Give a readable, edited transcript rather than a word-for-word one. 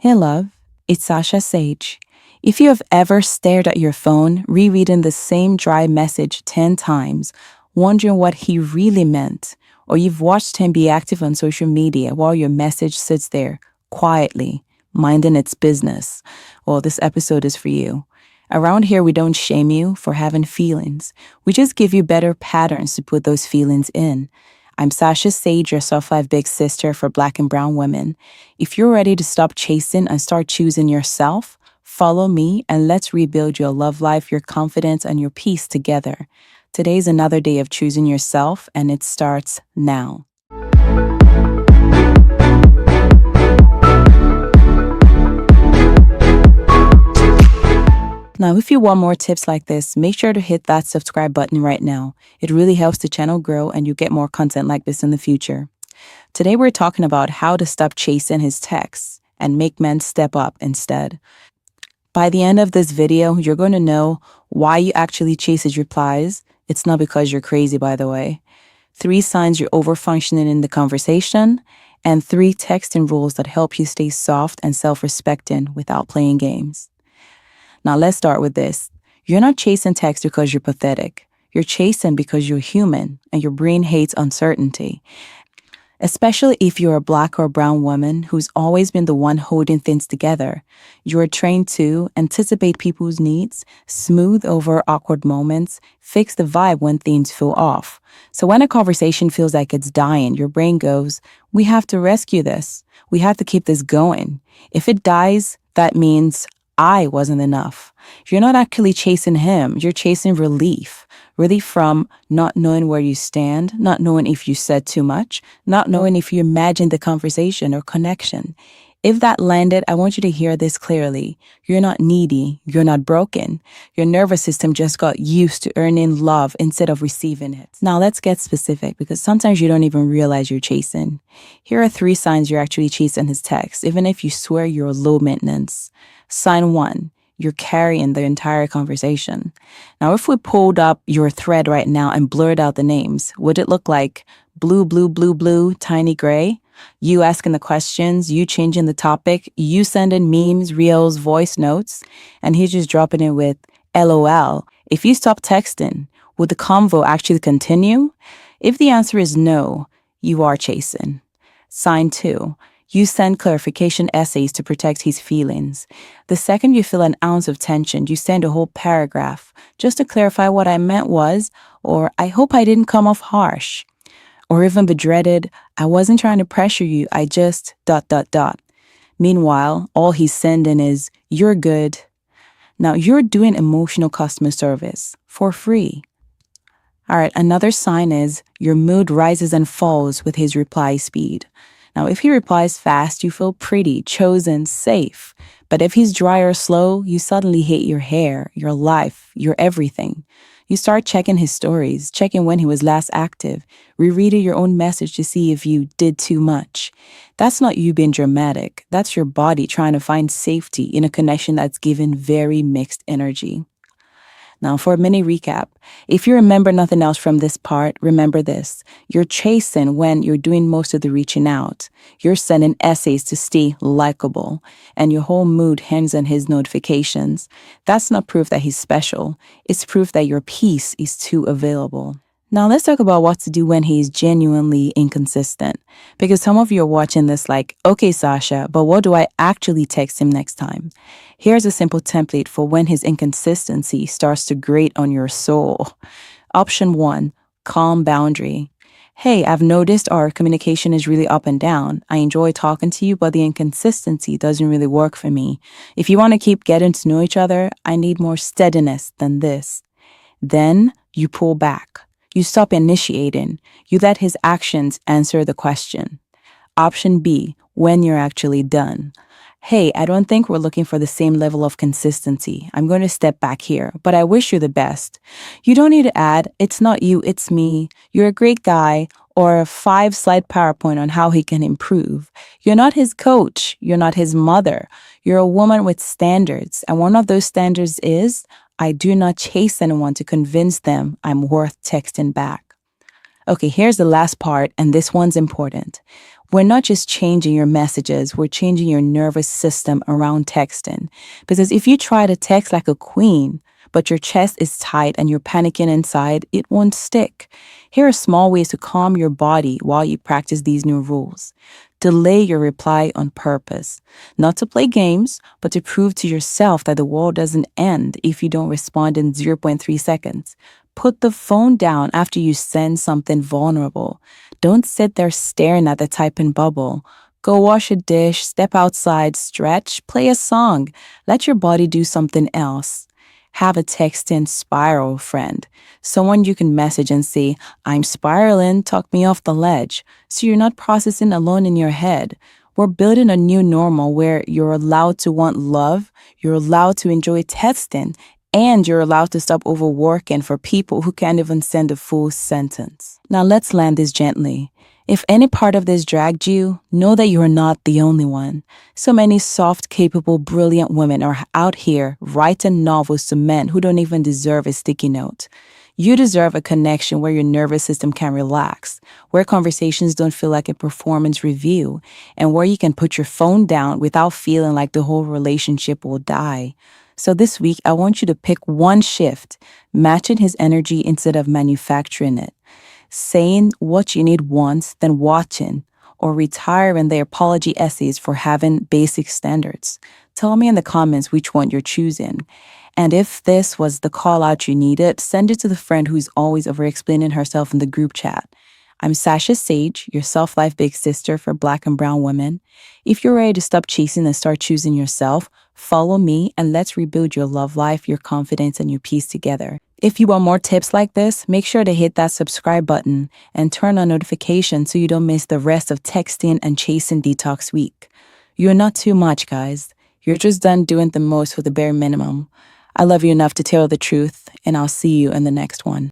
Hey love, it's Sasha Sage. If you have ever stared at your phone, rereading the same dry message 10 times, wondering what he really meant, or you've watched him be active on social media while your message sits there, quietly, minding its business, well, this episode is for you. Around here, we don't shame you for having feelings. We just give you better patterns to put those feelings in. I'm Sasha Sage, your Soft Life Big Sister for Black and Brown women. If you're ready to stop chasing and start choosing yourself, follow me and let's rebuild your love life, your confidence, and your peace together. Today's another day of choosing yourself, and it starts now. Now, if you want more tips like this, make sure to hit that subscribe button right now. It really helps the channel grow and you get more content like this in the future. Today, we're talking about how to stop chasing his texts and make men step up instead. By the end of this video, you're going to know why you actually chase his replies. It's not because you're crazy, by the way. 3 signs you're overfunctioning in the conversation, and 3 texting rules that help you stay soft and self-respecting without playing games. Now, let's start with this. You're not chasing text because you're pathetic. You're chasing because you're human and your brain hates uncertainty. Especially if you're a Black or brown woman who's always been the one holding things together. You're trained to anticipate people's needs, smooth over awkward moments, fix the vibe when things feel off. So when a conversation feels like it's dying, your brain goes, we have to rescue this. We have to keep this going. If it dies, that means I wasn't enough. You're not actually chasing him. You're chasing relief. Relief from not knowing where you stand, not knowing if you said too much, not knowing if you imagined the conversation or connection. If that landed, I want you to hear this clearly. You're not needy. You're not broken. Your nervous system just got used to earning love instead of receiving it. Now let's get specific because sometimes you don't even realize you're chasing. Here are 3 signs you're actually chasing his text, even if you swear you're low maintenance. Sign 1. You're carrying the entire conversation. Now, if we pulled up your thread right now and blurred out the names, would it look like blue, blue, blue, blue, tiny gray? You asking the questions, you changing the topic, you sending memes, reels, voice notes, and he's just dropping it with LOL. If you stop texting, would the convo actually continue? If the answer is no, you are chasing. Sign 2. You send clarification essays to protect his feelings. The second you feel an ounce of tension, you send a whole paragraph just to clarify what I meant was, or I hope I didn't come off harsh. Or even the dreaded, I wasn't trying to pressure you, I just ... Meanwhile, all he's sending is, you're good. Now you're doing emotional customer service for free. All right, another sign is your mood rises and falls with his reply speed. Now, if he replies fast, you feel pretty, chosen, safe. But if he's dry or slow, you suddenly hate your hair, your life, your everything. You start checking his stories, checking when he was last active, rereading your own message to see if you did too much. That's not you being dramatic. That's your body trying to find safety in a connection that's given very mixed energy. Now, for a mini recap, if you remember nothing else from this part, remember this. You're chasing when you're doing most of the reaching out. You're sending essays to stay likable, and your whole mood hangs on his notifications. That's not proof that he's special. It's proof that your peace is too available. Now, let's talk about what to do when he's genuinely inconsistent. Because some of you are watching this like, okay, Sasha, but what do I actually text him next time? Here's a simple template for when his inconsistency starts to grate on your soul. Option 1, calm boundary. Hey, I've noticed our communication is really up and down. I enjoy talking to you, but the inconsistency doesn't really work for me. If you want to keep getting to know each other, I need more steadiness than this. Then you pull back. You stop initiating. You let his actions answer the question. Option B, when you're actually done. Hey, I don't think we're looking for the same level of consistency. I'm going to step back here, but I wish you the best. You don't need to add, it's not you, it's me. You're a great guy, or a 5-slide PowerPoint on how he can improve. You're not his coach. You're not his mother. You're a woman with standards, and one of those standards is, I do not chase anyone to convince them I'm worth texting back. Okay, here's the last part, and this one's important. We're not just changing your messages, we're changing your nervous system around texting. Because if you try to text like a queen, but your chest is tight and you're panicking inside, it won't stick. Here are small ways to calm your body while you practice these new rules. Delay your reply on purpose, not to play games, but to prove to yourself that the world doesn't end if you don't respond in zero point 0.3 seconds. Put the phone down after you send something vulnerable. Don't sit there staring at the typing bubble. Go wash a dish, step outside, stretch, play a song. Let your body do something else. Have a texting spiral friend, someone you can message and say, I'm spiraling, talk me off the ledge, so you're not processing alone in your head. We're building a new normal where you're allowed to want love, you're allowed to enjoy texting, and you're allowed to stop overworking for people who can't even send a full sentence. Now let's land this gently. If any part of this dragged you, know that you are not the only one. So many soft, capable, brilliant women are out here writing novels to men who don't even deserve a sticky note. You deserve a connection where your nervous system can relax, where conversations don't feel like a performance review, and where you can put your phone down without feeling like the whole relationship will die. So this week, I want you to pick one shift, matching his energy instead of manufacturing it. Saying what you need once, then watching, or retiring the apology essays for having basic standards. Tell me in the comments which one you're choosing. And if this was the call out you needed, send it to the friend who's always over-explaining herself in the group chat. I'm Sasha Sage, your self-life big sister for Black and brown women. If you're ready to stop chasing and start choosing yourself, follow me and let's rebuild your love life, your confidence, and your peace together. If you want more tips like this, make sure to hit that subscribe button and turn on notifications so you don't miss the rest of texting and chasing detox week. You're not too much, guys. You're just done doing the most for the bare minimum. I love you enough to tell the truth, and I'll see you in the next one.